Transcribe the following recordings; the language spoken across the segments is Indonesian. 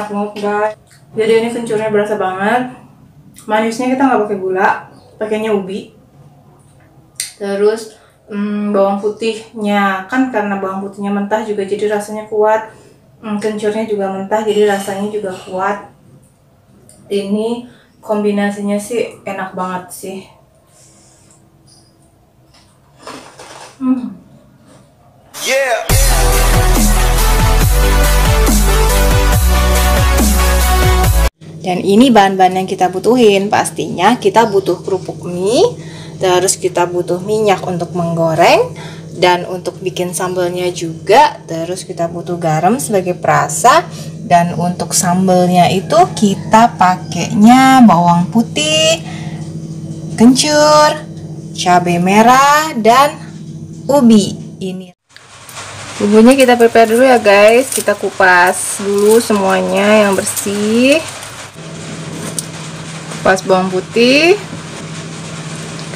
enak banget guys. Jadi ini kencurnya berasa banget. Manisnya kita nggak pakai gula, pakainya ubi. Terus bawang putihnya kan karena bawang putihnya mentah juga jadi rasanya kuat. Kencurnya juga mentah jadi rasanya juga kuat. Ini kombinasinya sih enak banget sih. Yeah. Dan ini bahan-bahan yang kita butuhin. Pastinya kita butuh kerupuk mie, terus kita butuh minyak untuk menggoreng, dan untuk bikin sambalnya juga. Terus kita butuh garam sebagai perasa, dan untuk sambalnya itu kita pakainya bawang putih, kencur, cabai merah, dan ubi. Ini bumbunya kita prepare dulu ya guys. Kita kupas dulu semuanya yang bersih. Kupas bawang putih,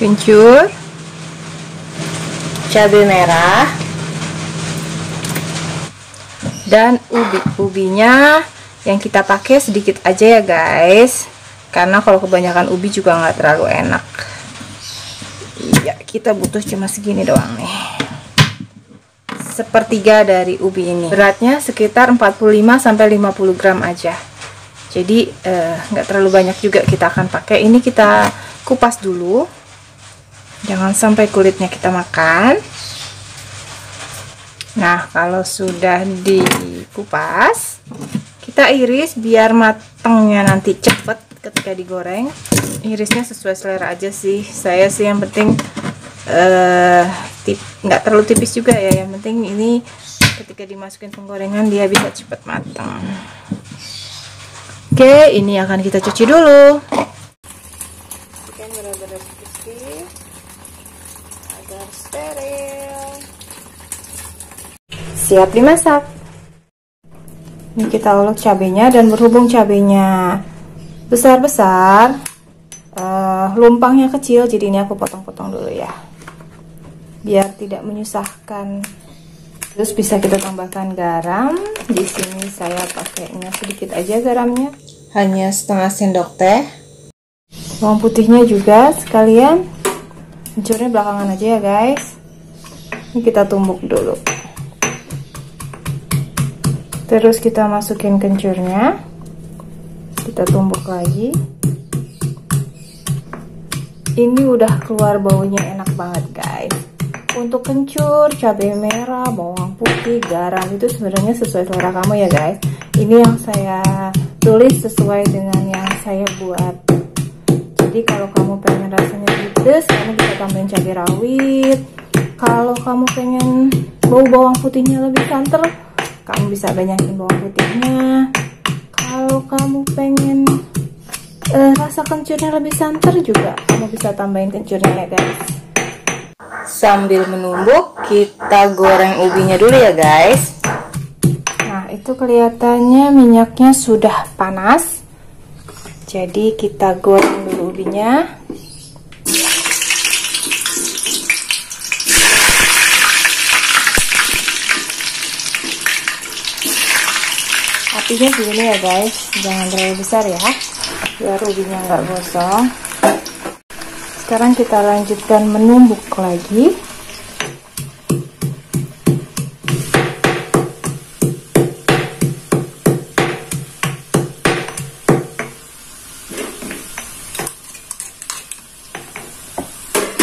kencur, cabai merah, dan ubi. Ubinya yang kita pakai sedikit aja ya guys, karena kalau kebanyakan ubi juga nggak terlalu enak. Iya, kita butuh cuma segini doang nih, sepertiga dari ubi ini. Beratnya sekitar 45-50 gram aja. Jadi nggak terlalu banyak juga kita akan pakai. Ini kita kupas dulu, jangan sampai kulitnya kita makan. Nah, kalau sudah dikupas, kita iris biar matangnya nanti cepet ketika digoreng. Irisnya sesuai selera aja sih. Saya sih yang penting nggak terlalu tipis juga ya. Yang penting ini ketika dimasukin penggorengan dia bisa cepet matang. Oke, ini akan kita cuci dulu. Ikan benar-benar bersih agar steril. Siap dimasak. Ini kita ulek cabenya, dan berhubung cabenya besar-besar, lumpangnya kecil, jadi ini aku potong-potong dulu ya, biar tidak menyusahkan. Terus bisa kita tambahkan garam. Di sini saya pakainya sedikit aja garamnya, hanya setengah sendok teh. Bawang putihnya juga sekalian. Kencurnya belakangan aja ya guys. Ini kita tumbuk dulu. Terus kita masukin kencurnya. Kita tumbuk lagi. Ini udah keluar baunya enak banget guys. Untuk kencur, cabai merah, bawang putih, garam itu sebenarnya sesuai selera kamu ya guys. Ini yang saya tulis sesuai dengan yang saya buat. Jadi kalau kamu pengen rasanya pedes, kamu bisa tambahin cabai rawit. Kalau kamu pengen bau bawang putihnya lebih santer, kamu bisa banyakin bawang putihnya. Kalau kamu pengen rasa kencurnya lebih santer juga, kamu bisa tambahin kencurnya ya guys. Sambil menumbuk, kita goreng ubinya dulu ya guys. Nah, itu kelihatannya minyaknya sudah panas. Jadi kita goreng dulu ubinya. Apinya segini ya guys, jangan terlalu besar ya, biar ubinya nggak gosong. Sekarang kita lanjutkan menumbuk lagi.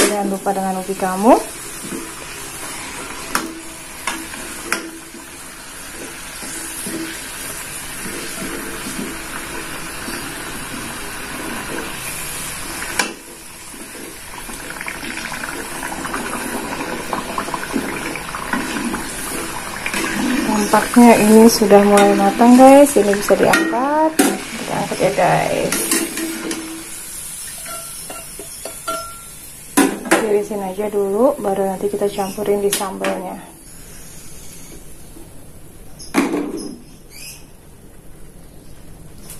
Jangan lupa dengan ubi kamu. Nampaknya ini sudah mulai matang guys. Ini bisa diangkat. Kita angkat ya guys. Tirisin aja dulu, baru nanti kita campurin di sambalnya.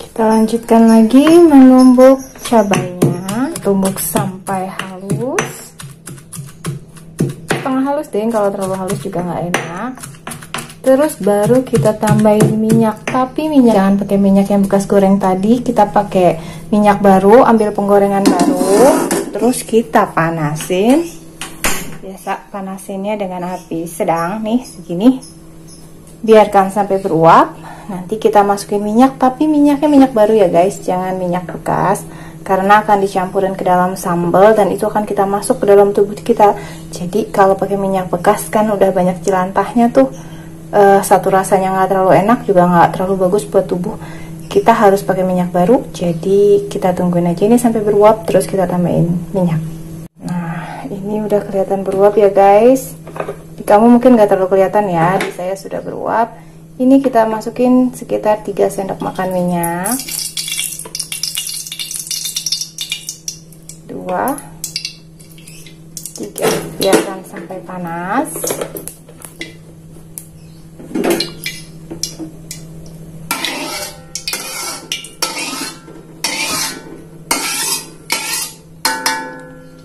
Kita lanjutkan lagi menumbuk cabainya. Tumbuk sampai halus. Setengah halus deh, kalau terlalu halus juga nggak enak. Terus baru kita tambahin minyak, tapi minyak jangan pakai minyak yang bekas goreng tadi, kita pakai minyak baru, ambil penggorengan baru, terus kita panasin. Biasa panasinnya dengan api sedang nih, segini. Biarkan sampai beruap. Nanti kita masukin minyak, tapi minyaknya minyak baru ya guys, jangan minyak bekas, karena akan dicampurin ke dalam sambal dan itu akan kita masuk ke dalam tubuh kita. Jadi kalau pakai minyak bekas kan udah banyak jelantahnya tuh. Satu rasanya nggak terlalu enak, juga nggak terlalu bagus buat tubuh. Kita harus pakai minyak baru, jadi kita tungguin aja ini sampai beruap, terus kita tambahin minyak. Nah, ini udah kelihatan beruap ya guys. Di kamu mungkin nggak terlalu kelihatan ya, di saya sudah beruap. Ini kita masukin sekitar 3 sendok makan minyak, 2, 3, biarkan sampai panas.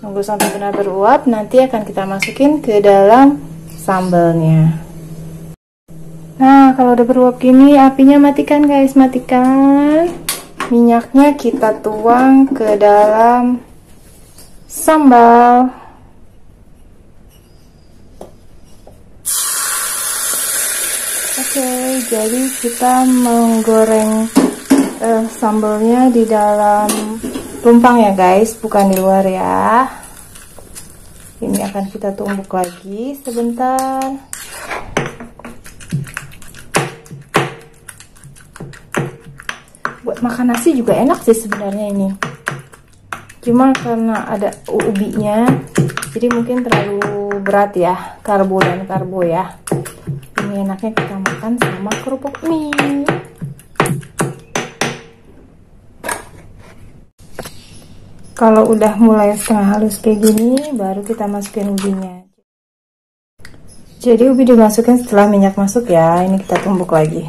Tunggu sampai benar beruap, nanti akan kita masukin ke dalam sambalnya. Nah, kalau udah beruap gini, apinya matikan guys, matikan. Minyaknya kita tuang ke dalam sambal. Oke, jadi kita menggoreng sambalnya di dalam tumpang ya guys, bukan di luar ya. Ini akan kita tumbuk lagi sebentar. Buat makan nasi juga enak sih sebenarnya ini. Cuma karena ada ubinya, jadi mungkin terlalu berat ya, karbo dan karbo ya. Ini enaknya kita makan sama kerupuk mie. Kalau udah mulai setengah halus kayak gini, baru kita masukin ubinya. Jadi ubi dimasukin setelah minyak masuk ya. Ini kita tumbuk lagi.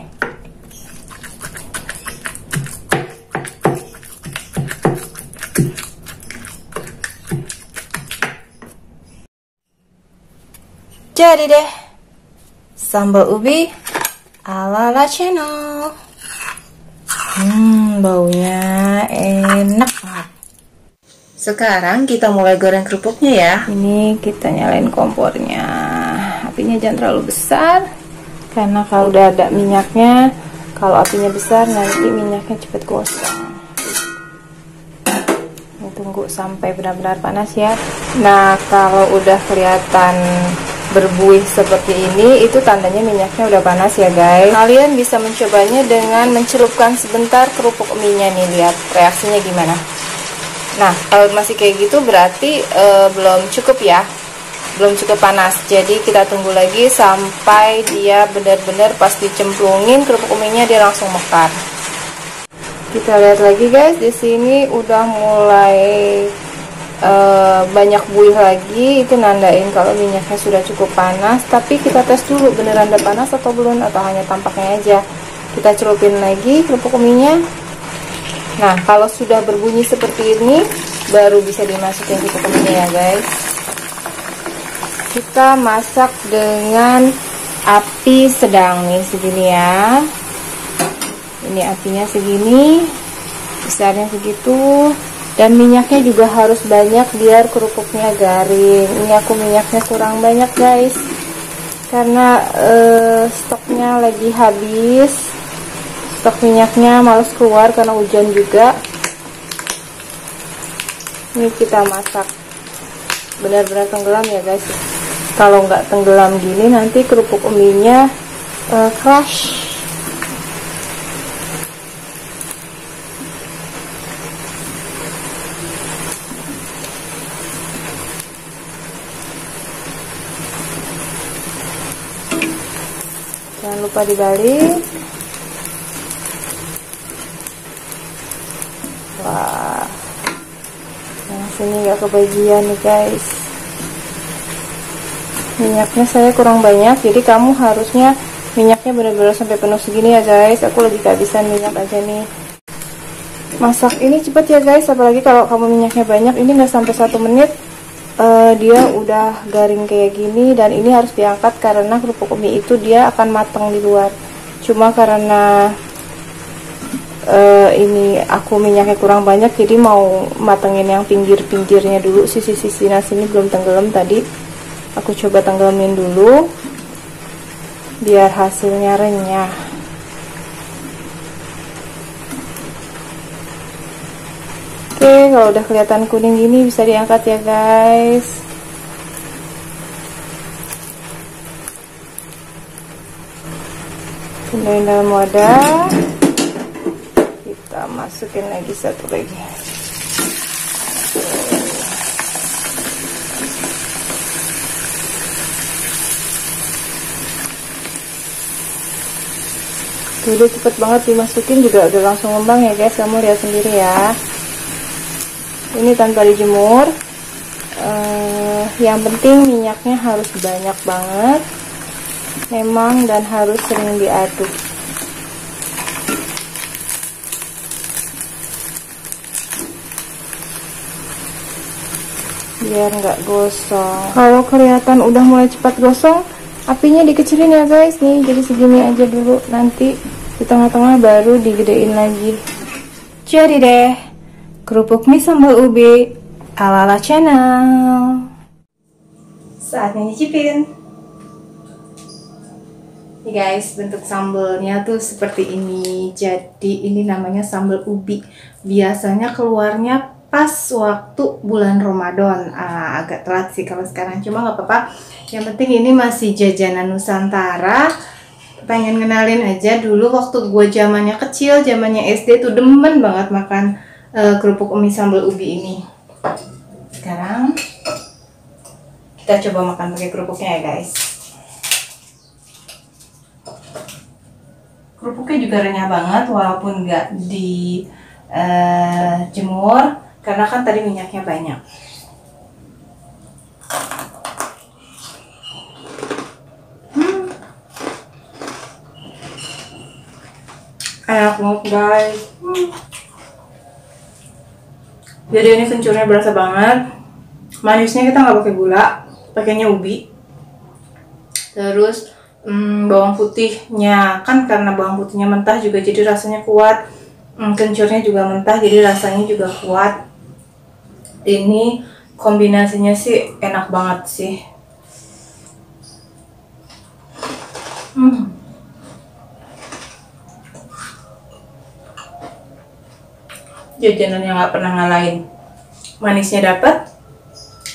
Jadi deh, sambal ubi ala channel. Baunya enak banget. Sekarang kita mulai goreng kerupuknya ya. Ini kita nyalain kompornya. Apinya jangan terlalu besar, karena kalau udah ada minyaknya, kalau apinya besar nanti minyaknya cepet gosong. Ini tunggu sampai benar-benar panas ya. Nah, kalau udah kelihatan berbuih seperti ini, itu tandanya minyaknya udah panas ya guys. Kalian bisa mencobanya dengan mencelupkan sebentar kerupuk mie-nya nih, lihat reaksinya gimana. Nah, kalau masih kayak gitu berarti belum cukup ya, belum cukup panas. Jadi kita tunggu lagi sampai dia benar-benar pas dicemplungin kerupuk mie-nya dia langsung mekar. Kita lihat lagi guys, di sini udah mulai banyak buih lagi, itu nandain kalau minyaknya sudah cukup panas. Tapi kita tes dulu beneran udah panas atau belum, atau hanya tampaknya aja. Kita celupin lagi kerupuk mie-nya. Nah, kalau sudah berbunyi seperti ini, baru bisa dimasukin ke kerupuknya ya guys. Kita masak dengan api sedang nih, segini ya. Ini apinya segini, besarnya segitu. Dan minyaknya juga harus banyak biar kerupuknya garing. Ini aku minyaknya kurang banyak guys, karena stoknya lagi habis. Stok minyaknya males keluar karena hujan juga. Ini kita masak benar-benar tenggelam ya guys. Kalau nggak tenggelam gini nanti kerupuk mie-nya crush. Jangan lupa dibalik. Wah, yang sini nggak kebagian nih guys. Minyaknya saya kurang banyak, jadi kamu harusnya minyaknya benar-benar sampai penuh segini ya guys. Aku lagi kehabisan minyak aja nih. Masak ini cepet ya guys, apalagi kalau kamu minyaknya banyak. Ini nggak sampai 1 menit dia udah garing kayak gini, dan ini harus diangkat karena kerupuk mie itu dia akan matang di luar. Cuma karena ini aku minyaknya kurang banyak, jadi mau matengin yang pinggir-pinggirnya dulu. Sisi-sisi nasi ini belum tenggelam tadi, aku coba tenggelamin dulu biar hasilnya renyah. Oke, kalau udah kelihatan kuning gini bisa diangkat ya guys. Pindahin dalam wadah, kita masukin lagi satu lagi. Dulu cepet banget dimasukin juga udah langsung ngembang ya guys, kamu lihat sendiri ya. Ini tanpa dijemur. Yang penting minyaknya harus banyak banget memang, dan harus sering diaduk. Biar nggak gosong. Kalau kelihatan udah mulai cepat gosong, apinya dikecilin ya guys. Nih jadi segini aja dulu, nanti di tengah-tengah baru digedein lagi. Jadi deh, kerupuk mie sambal ubi ala-ala channel. Saatnya nyicipin. Nih guys, bentuk sambalnya tuh seperti ini. Jadi ini namanya sambal ubi. Biasanya keluarnya pas waktu bulan Ramadan. Agak telat sih kalau sekarang, cuma nggak apa-apa. Yang penting ini masih jajanan Nusantara. Pengen kenalin aja, dulu waktu gue zamannya kecil, zamannya SD tuh demen banget makan kerupuk mie sambal ubi ini. Sekarang kita coba makan pakai kerupuknya ya guys. Kerupuknya juga renyah banget walaupun nggak di jemur, karena kan tadi minyaknya banyak. Enak banget guys. Jadi ini kencurnya berasa banget. Manisnya kita nggak pakai gula, pakainya ubi. Terus bawang putihnya, kan karena bawang putihnya mentah juga jadi rasanya kuat. Kencurnya juga mentah jadi rasanya juga kuat. Ini kombinasinya sih enak banget sih. Jajanan yang nggak pernah ngalahin. Manisnya dapat,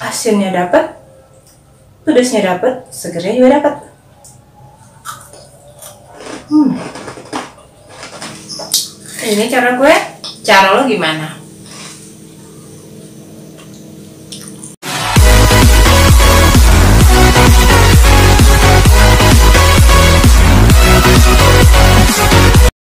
asinnya dapat, pedasnya dapat, segernya juga dapat. Ini cara gue, cara lo gimana?